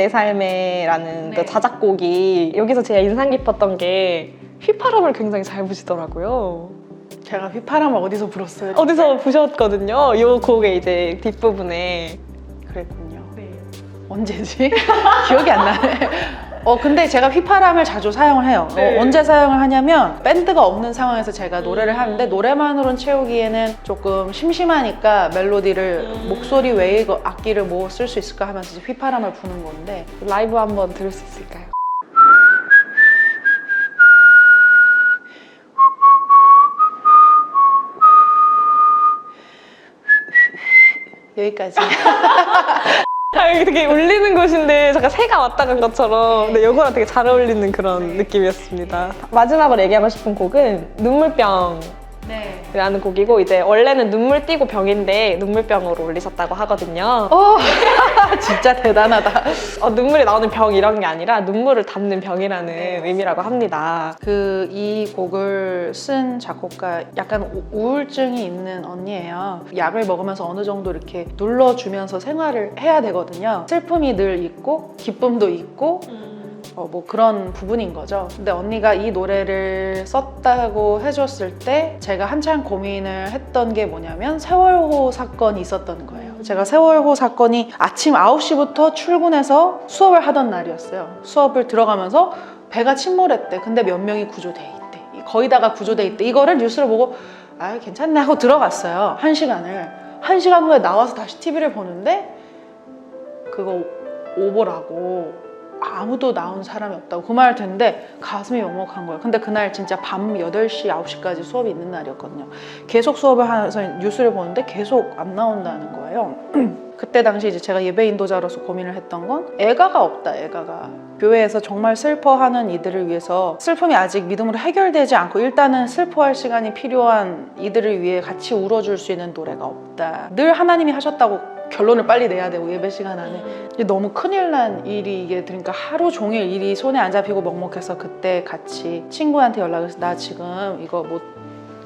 내 삶에라는 네. 그 자작곡이 여기서 제가 인상 깊었던 게 휘파람을 굉장히 잘 부시더라고요. 제가 휘파람을 어디서 불었어요? 어디서 부셨거든요. 이 곡의 이제 뒷부분에. 그랬군요. 네. 언제지? 기억이 안 나네. 근데 제가 휘파람을 자주 사용을 해요. 네. 언제 사용을 하냐면 밴드가 없는 상황에서 제가 노래를 하는데 노래만으로는 채우기에는 조금 심심하니까 멜로디를 목소리 외에 악기를 뭐 쓸 수 있을까 하면서 이제 휘파람을 부는 건데 라이브 한번 들을 수 있을까요? 여기까지. 여기 되게 울리는 곳인데 잠깐 새가 왔다 간 것처럼 근데 이거랑 되게 잘 어울리는 그런 느낌이었습니다. 마지막으로 얘기하고 싶은 곡은 눈물병 네. 라는 곡이고 이제 원래는 눈물 띄고 병인데 눈물병으로 올리셨다고 하거든요. 진짜 대단하다. 눈물이 나오는 병 이런 게 아니라 눈물을 담는 병이라는 의미라고 합니다. 이 곡을 쓴 작곡가 약간 우울증이 있는 언니예요. 약을 먹으면서 어느 정도 이렇게 눌러주면서 생활을 해야 되거든요. 슬픔이 늘 있고 기쁨도 있고 뭐 그런 부분인 거죠. 근데 언니가 이 노래를 썼다고 해줬을 때 제가 한참 고민을 했던 게 뭐냐면 세월호 사건이 있었던 거예요. 제가 세월호 사건이 아침 9시부터 출근해서 수업을 하던 날이었어요. 수업을 들어가면서 배가 침몰했대. 근데 몇 명이 구조돼 있대. 거의 다가 구조돼 있대. 이거를 뉴스를 보고 괜찮네 하고 들어갔어요. 1시간을. 1시간 후에 나와서 다시 TV를 보는데 그거 오보라고 아무도 나온 사람이 없다고 그 말을 듣는데 가슴이 먹먹한 거예요. 근데 그날 진짜 밤 8시, 9시까지 수업이 있는 날이었거든요. 계속 수업을 하면서 뉴스를 보는데 계속 안 나온다는 거예요. 그때 당시 이제 제가 예배 인도자로서 고민을 했던 건 애가가 없다, 애가가. 교회에서 정말 슬퍼하는 이들을 위해서 슬픔이 아직 믿음으로 해결되지 않고 일단은 슬퍼할 시간이 필요한 이들을 위해 같이 울어줄 수 있는 노래가 없다. 늘 하나님이 하셨다고 결론을 빨리 내야 되고 예배 시간 안에 이게 너무 큰일 난 일이 이게 그러니까 하루 종일 일이 손에 안 잡히고 먹먹해서 그때 같이 친구한테 연락해서 나 지금 이거 못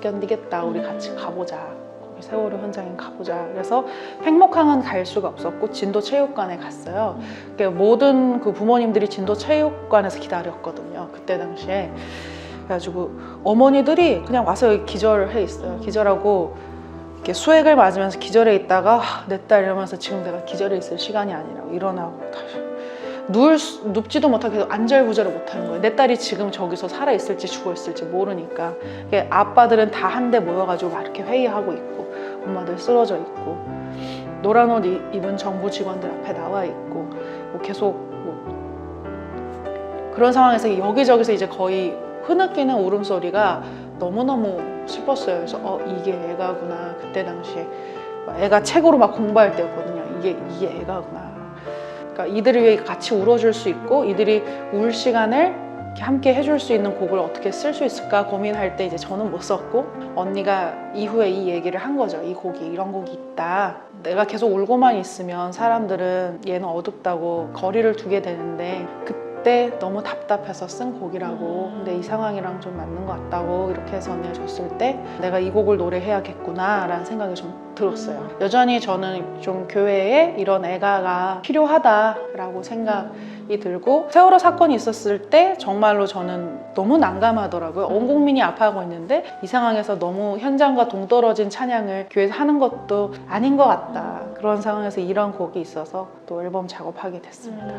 견디겠다 우리 같이 가보자 거기 세월호 현장에 가보자 그래서 팽목항은 갈 수가 없었고 진도체육관에 갔어요. 그러니까 모든 그 부모님들이 진도체육관에서 기다렸거든요 그때 당시에. 그래가지고 어머니들이 그냥 와서 여기 기절해 있어요. 기절하고 이렇게 수액을 맞으면서 기절해 있다가 내 딸 이러면서 지금 내가 기절해 있을 시간이 아니라고 일어나고 다시 눕지도 못하고 계속 안절부절을 못하는 거예요. 내 딸이 지금 저기서 살아있을지 죽어있을지 모르니까. 아빠들은 다 한데 모여가지고 막 이렇게 회의하고 있고 엄마들 쓰러져 있고 노란 옷 입은 정부 직원들 앞에 나와 있고 뭐 계속 그런 상황에서 여기저기서 이제 거의 흐느끼는 울음소리가 너무너무 슬펐어요. 그래서 이게 애가구나. 그때 당시에 애가 책으로 막 공부할 때였거든요. 이게 애가구나. 그러니까 이들을 위해 같이 울어줄 수 있고 이들이 울 시간을 함께 해줄 수 있는 곡을 어떻게 쓸 수 있을까 고민할 때 이제 저는 못 썼고 언니가 이후에 이 얘기를 한 거죠. 이 곡이 이런 곡이 있다. 내가 계속 울고만 있으면 사람들은 얘는 어둡다고 거리를 두게 되는데 그때 너무 답답해서 쓴 곡이라고. 근데 이 상황이랑 좀 맞는 것 같다고 이렇게 해서 언니가 줬을 때 내가 이 곡을 노래해야겠구나 라는 생각이 좀 들었어요. 여전히 저는 좀 교회에 이런 애가가 필요하다라고 생각이 들고 세월호 사건이 있었을 때 정말로 저는 너무 난감하더라고요. 온 국민이 아파하고 있는데 이 상황에서 너무 현장과 동떨어진 찬양을 교회에서 하는 것도 아닌 것 같다. 그런 상황에서 이런 곡이 있어서 또 앨범 작업하게 됐습니다.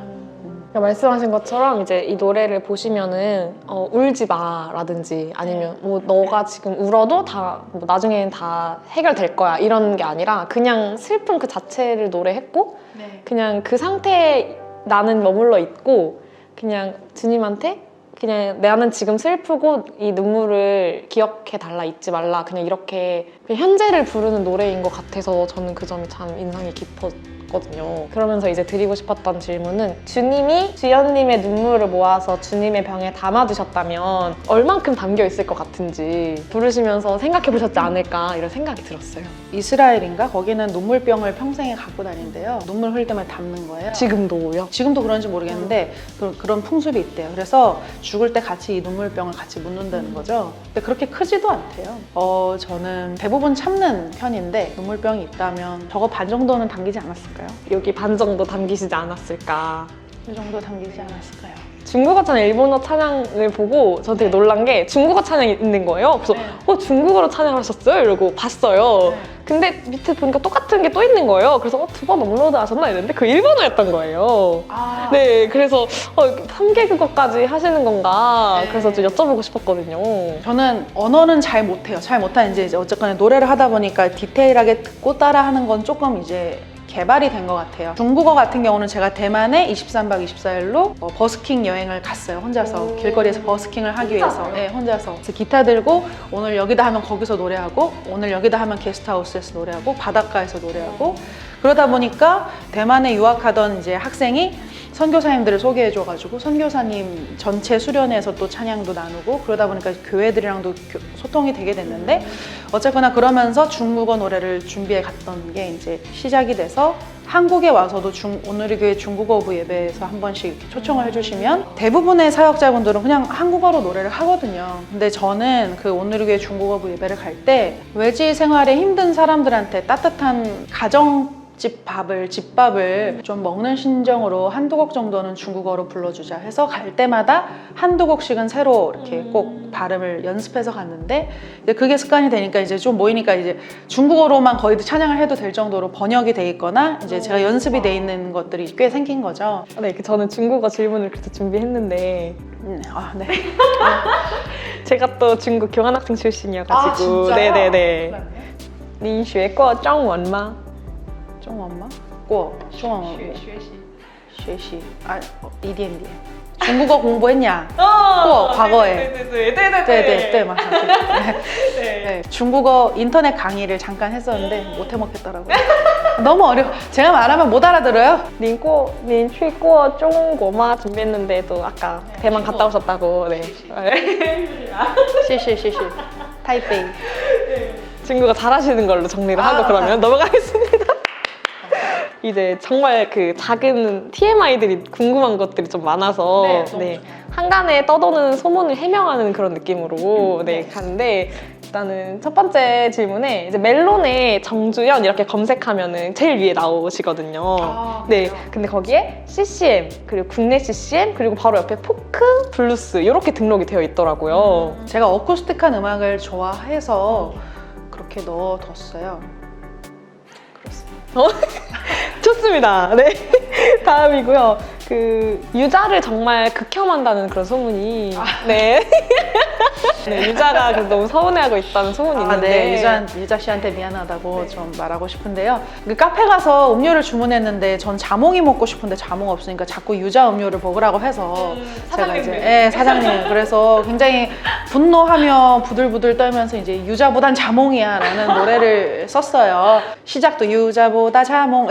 말씀하신 것처럼 이제 이 노래를 보시면은 울지 마라든지 아니면 뭐 너가 지금 울어도 다 뭐 나중에는 다 해결될 거야 이런 게 아니라 그냥 슬픔 그 자체를 노래했고 그냥 그 상태에 나는 머물러 있고 그냥 주님한테 그냥 나는 지금 슬프고 이 눈물을 기억해 달라 잊지 말라 그냥 이렇게 그냥 현재를 부르는 노래인 것 같아서 저는 그 점이 참 인상이 깊었거든요. 그러면서 이제 드리고 싶었던 질문은 주님이 주연님의 눈물을 모아서 주님의 병에 담아두셨다면 얼만큼 담겨 있을 것 같은지 부르시면서 생각해 보셨지 않을까 이런 생각이 들었어요. 이스라엘인가? 거기는 눈물병을 평생에 갖고 다닌대요. 눈물 흘릴 때만 담는 거예요. 지금도요? 지금도 그런지 모르겠는데 그런 풍습이 있대요. 그래서 죽을 때 같이 이 눈물병을 같이 묻는다는 거죠. 근데 그렇게 크지도 않대요. 저는 대부분 참는 편인데 눈물병이 있다면 저거 반 정도는 당기지 않았을까요? 여기 반 정도 담기시지 않았을까. 이 정도 담기지 않았을까요? 중국어 찬양, 일본어 찬양을 보고 전 되게 놀란 게 중국어 찬양이 있는 거예요. 그래서 중국어로 찬양하셨어요? 이러고 봤어요. 근데 밑에 보니까 똑같은 게 또 있는 거예요. 그래서 2번 업로드 하셨나 이랬는데 그 일본어였던 거예요. 네, 그래서 3개국어까지 하시는 건가? 그래서 좀 여쭤보고 싶었거든요. 저는 언어는 잘 못해요. 잘 못하는지 이제 어쨌거나 노래를 하다 보니까 디테일하게 듣고 따라하는 건 조금 이제 개발이 된 것 같아요. 중국어 같은 경우는 제가 대만에 23박 24일로 버스킹 여행을 갔어요. 혼자서 길거리에서 버스킹을 하기 위해서. 네, 혼자서. 그래서 기타 들고 오늘 여기다 하면 거기서 노래하고 오늘 여기다 하면 게스트하우스에서 노래하고 바닷가에서 노래하고 그러다 보니까 대만에 유학하던 이제 학생이 선교사님들을 소개해줘가지고 선교사님 전체 수련회에서 또 찬양도 나누고 그러다 보니까 교회들이랑도 소통이 되게 됐는데 어쨌거나 그러면서 중국어 노래를 준비해 갔던 게 이제 시작이 돼서 한국에 와서도 오늘의 교회 중국어부 예배에서 한 번씩 이렇게 초청을 해주시면 대부분의 사역자분들은 그냥 한국어로 노래를 하거든요. 근데 저는 그 오늘의 교회 중국어부 예배를 갈 때 외지 생활에 힘든 사람들한테 따뜻한 집밥을 좀 먹는 심정으로 한두 곡 정도는 중국어로 불러주자 해서 갈 때마다 한두 곡씩은 새로 이렇게 꼭 발음을 연습해서 갔는데 이제 그게 습관이 되니까 이제 좀 모이니까 이제 중국어로만 거의 찬양을 해도 될 정도로 번역이 돼 있거나 이제 제가 연습이 돼 있는 것들이 꽤 생긴 거죠. 네, 저는 중국어 질문을 그래서 준비했는데 네. 제가 또 중국 교환학생 출신이어가지고 진짜요? 네네네. 你学过中文吗? 中文吗？过中文学习一点点。 중국어 공부했냐? 과거에. 네네네. 맞아요. 네. 중국어 인터넷 강의를 잠깐 했었는데 못 해먹겠더라고요. 너무 어려워. 제가 말하면 못 알아들어요. 您去过中国吗? 준비했는데 또 아까 대만 갔다 오셨다고. 네. 시시. 타이베이. 중국어 잘하시는 걸로 정리를 하고 그러면 넘어가겠습니다. 이제 정말 그 작은 TMI들이 궁금한 것들이 좀 많아서 네, 한간에 떠도는 소문을 해명하는 그런 느낌으로 가는데 일단은 첫 번째 질문에 이제 멜론에 정주연 이렇게 검색하면은 제일 위에 나오시거든요. 네, 근데 거기에 CCM 그리고 국내 CCM 그리고 바로 옆에 포크, 블루스 이렇게 등록이 되어 있더라고요. 제가 어쿠스틱한 음악을 좋아해서 그렇게 넣어뒀어요. 좋습니다. 네. 다음이고요. 그 유자를 정말 극혐한다는 그런 소문이 네. 유자가 너무 서운해하고 있다는 소문이 있는데 유자 씨한테 미안하다고 좀 말하고 싶은데요. 그 카페 가서 음료를 주문했는데 전 자몽이 먹고 싶은데 자몽 없으니까 자꾸 유자 음료를 먹으라고 해서 제가 이제 사장님 그래서 굉장히 분노하며 부들부들 떨면서 이제 유자보단 자몽이야 라는 노래를 썼어요. 시작도 유자보다 자몽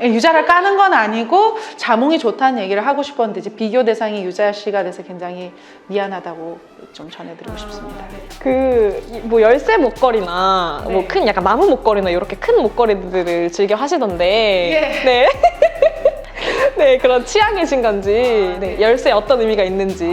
유자를 까는 건 아니고 자몽이 좋다는 얘기를 하고 싶었는데 이제 비교 대상이 유자 씨가 돼서 굉장히 미안하다고 좀 전해드리고 싶습니다. 그 뭐 열쇠 목걸이나 뭐 큰 약간 나무 목걸이나 이렇게 큰 목걸이들을 즐겨 하시던데 네. 네, 그런 취향이신 건지, 네, 열쇠에 어떤 의미가 있는지.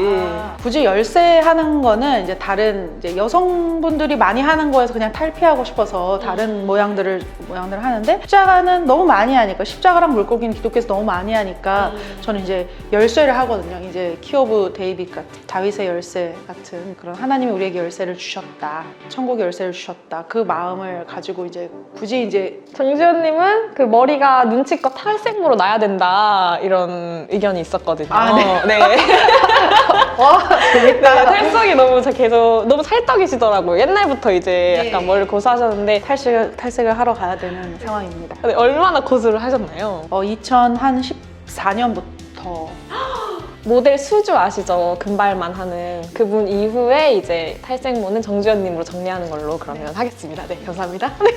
굳이 열쇠 하는 거는 이제 다른 이제 여성분들이 많이 하는 거에서 그냥 탈피하고 싶어서 다른 모양들을 하는데 십자가는 너무 많이 하니까 십자가랑 물고기는 기독교에서 너무 많이 하니까 저는 이제 열쇠를 하거든요. 이제 키 오브 데이빗 같은 다윗의 열쇠 같은 그런 하나님이 우리에게 열쇠를 주셨다. 천국의 열쇠를 주셨다. 그 마음을 가지고 이제 굳이 이제 정지현님은 그 머리가 눈치껏 탈색모로 나야 된다. 이런 의견이 있었거든요. 네. 와, 재밌다. 탈색이 너무 찰떡이시더라고요. 옛날부터 이제 약간 머리를 고수하셨는데 탈색을 하러 가야 되는 상황입니다. 근데 얼마나 고수를 하셨나요? 2014년부터 모델 수주 아시죠? 금발만 하는 그분 이후에 이제 탈색모는 정주현님으로 정리하는 걸로 그러면 하겠습니다. 네, 감사합니다. 네,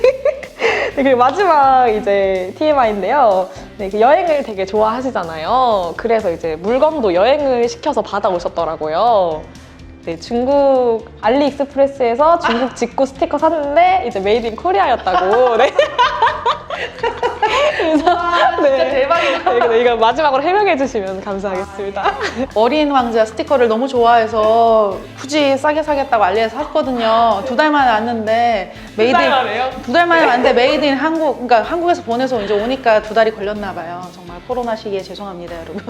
그리고 마지막 이제 TMI인데요. 네, 여행을 되게 좋아하시잖아요. 그래서 이제 물건도 여행을 시켜서 받아오셨더라고요. 네, 중국 알리익스프레스에서 중국 직구 스티커 샀는데 이제 메이드 인 코리아였다고. 네. 그래서 진짜 대박이다. 네, 이거 마지막으로 해명해 주시면 감사하겠습니다. 어린 왕자 스티커를 너무 좋아해서 굳이 싸게 사겠다고 알리에서 샀거든요. 2달 만에 왔는데 메이드 2달 만에 왔는데 메이드 인 한국, 그러니까 한국에서 보내서 이제 오니까 2달이 걸렸나 봐요. 정말 코로나 시기에 죄송합니다, 여러분.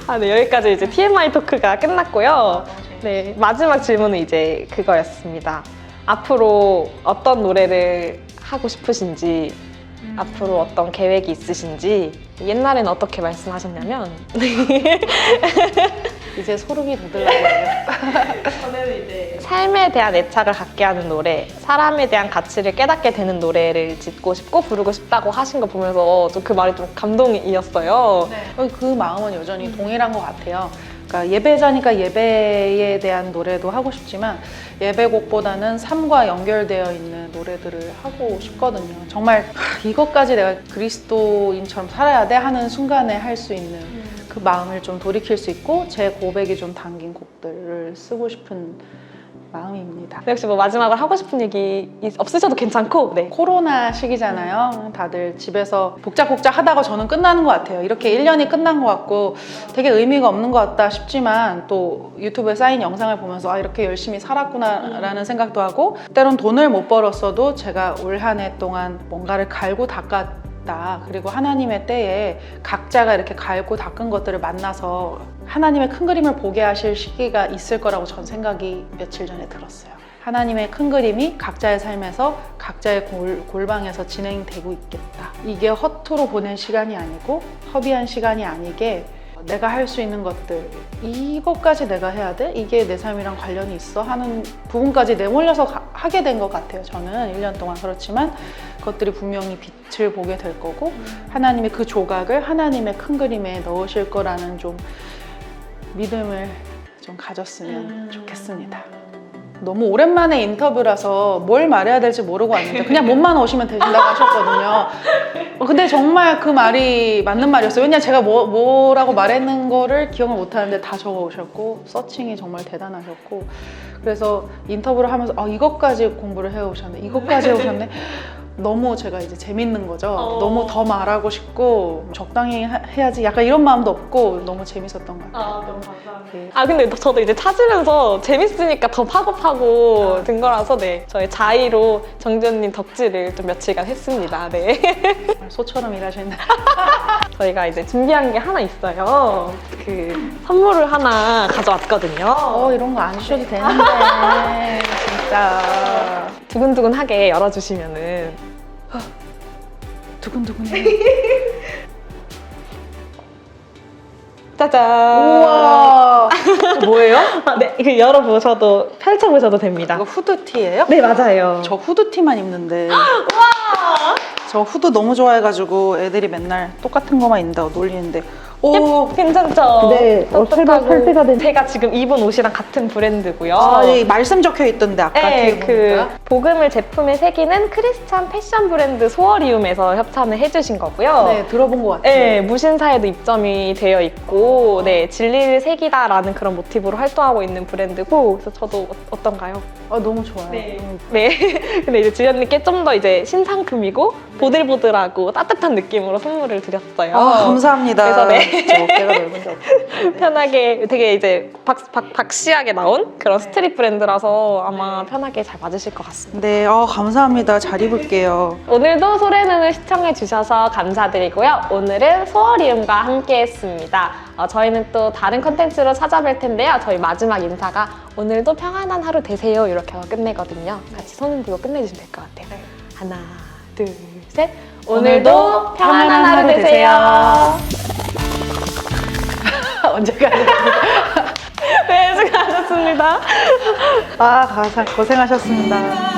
아, 네, 여기까지 이제 TMI 토크가 끝났고요. 네, 마지막 질문은 이제 그거였습니다. 앞으로 어떤 노래를 하고 싶으신지, 앞으로 어떤 계획이 있으신지, 옛날엔 어떻게 말씀하셨냐면, 이제 소름이 돋으려고요. 저는 이제 삶에 대한 애착을 갖게 하는 노래, 사람에 대한 가치를 깨닫게 되는 노래를 짓고 싶고 부르고 싶다고 하신 거 보면서 좀 그 말이 좀 감동이었어요. 그 마음은 여전히 동일한 것 같아요. 그러니까 예배자니까 예배에 대한 노래도 하고 싶지만 예배곡보다는 삶과 연결되어 있는 노래들을 하고 싶거든요. 정말 이것까지 내가 그리스도인처럼 살아야 돼 하는 순간에 할 수 있는 그 마음을 좀 돌이킬 수 있고 제 고백이 좀 담긴 곡들을 쓰고 싶은 마음입니다. 네, 혹시 뭐 마지막으로 하고 싶은 얘기 없으셔도 괜찮고, 네. 코로나 시기잖아요. 다들 집에서 복작복작 하다가 저는 끝나는 것 같아요. 이렇게 1년이 끝난 것 같고 되게 의미가 없는 것 같다 싶지만 또 유튜브에 쌓인 영상을 보면서 아, 이렇게 열심히 살았구나라는 생각도 하고 때론 돈을 못 벌었어도 제가 올 한 해 동안 뭔가를 갈고 닦았다. 그리고 하나님의 때에 각자가 이렇게 갈고 닦은 것들을 만나서 하나님의 큰 그림을 보게 하실 시기가 있을 거라고 전 생각이 며칠 전에 들었어요. 하나님의 큰 그림이 각자의 삶에서 각자의 골방에서 진행되고 있겠다. 이게 허투루 보낸 시간이 아니고 허비한 시간이 아니게 내가 할 수 있는 것들, 이것까지 내가 해야 돼? 이게 내 삶이랑 관련이 있어? 하는 부분까지 내몰려서 하게 된 것 같아요. 저는 1년 동안. 그렇지만 그것들이 분명히 빛을 보게 될 거고 하나님의 그 조각을 하나님의 큰 그림에 넣으실 거라는 좀 믿음을 좀 가졌으면 좋겠습니다. 너무 오랜만에 인터뷰라서 뭘 말해야 될지 모르고 왔는데 그냥 몸만 오시면 되신다고 하셨거든요. 근데 정말 그 말이 맞는 말이었어요. 왜냐면 제가 뭐라고 말했는 거를 기억을 못 하는데 다 적어 오셨고 서칭이 정말 대단하셨고 그래서 인터뷰를 하면서 이것까지 공부를 해오셨네, 이것까지 해오셨네. 너무 제가 이제 재밌는 거죠. 너무 더 말하고 싶고 적당히 해야지 약간 이런 마음도 없고 너무 재밌었던 것 같아요. 너무 감사합니다. 네. 근데 저도 이제 찾으면서 재밌으니까 더 파고파고 든 거라서 네, 저희 자의로 정지현님 덕질을 좀 며칠간 했습니다. 네. 정말 소처럼 일하시는. 저희가 이제 준비한 게 하나 있어요. 그 선물을 하나 가져왔거든요. 이런 거 안 주셔도 되는데 진짜 두근두근하게 열어주시면은 두근두근해. 짜잔! 우와! 뭐예요? 네, 이거 열어보셔도 펼쳐보셔도 됩니다. 이거 후드티예요? 네, 맞아요. 저 후드티만 입는데. 저 후드 너무 좋아해가지고 애들이 맨날 똑같은 거만 입는다고 놀리는데 오, 괜찮죠? 네, 설득가 된. 제가 지금 입은 옷이랑 같은 브랜드고요. 이 말씀 적혀 있던데 아까 뒤에 보니까. 복음을 제품에 새기는 크리스찬 패션 브랜드 소어리움에서 협찬을 해주신 거고요. 네, 들어본 것 같아요. 네, 무신사에도 입점이 되어 있고, 네, 진리를 새기다라는 그런 모티브로 활동하고 있는 브랜드고, 그래서 저도 어떤가요? 너무 좋아요. 네. 근데 이제 지연님께 좀 더 이제 신상품이고 보들보들하고 따뜻한 느낌으로 선물을 드렸어요. 감사합니다. 그래서 네. 저 어깨가 넓은데 어떡해. 편하게 되게 이제 박시하게 나온 그런 스트릿 브랜드라서 아마 편하게 잘 맞으실 것 같습니다. 네, 감사합니다. 잘 입을게요. 오늘도 소래눈을 시청해주셔서 감사드리고요. 오늘은 소어리움과 함께했습니다. 저희는 또 다른 컨텐츠로 찾아뵐 텐데요. 저희 마지막 인사가 오늘도 평안한 하루 되세요 이렇게 하고 끝내거든요. 같이 손 들고 끝내주시면 될 것 같아요. 하나, 둘, 셋. 오늘도 평안한 하루 되세요. 언제까지? 네, 수고하셨습니다. 고생하셨습니다.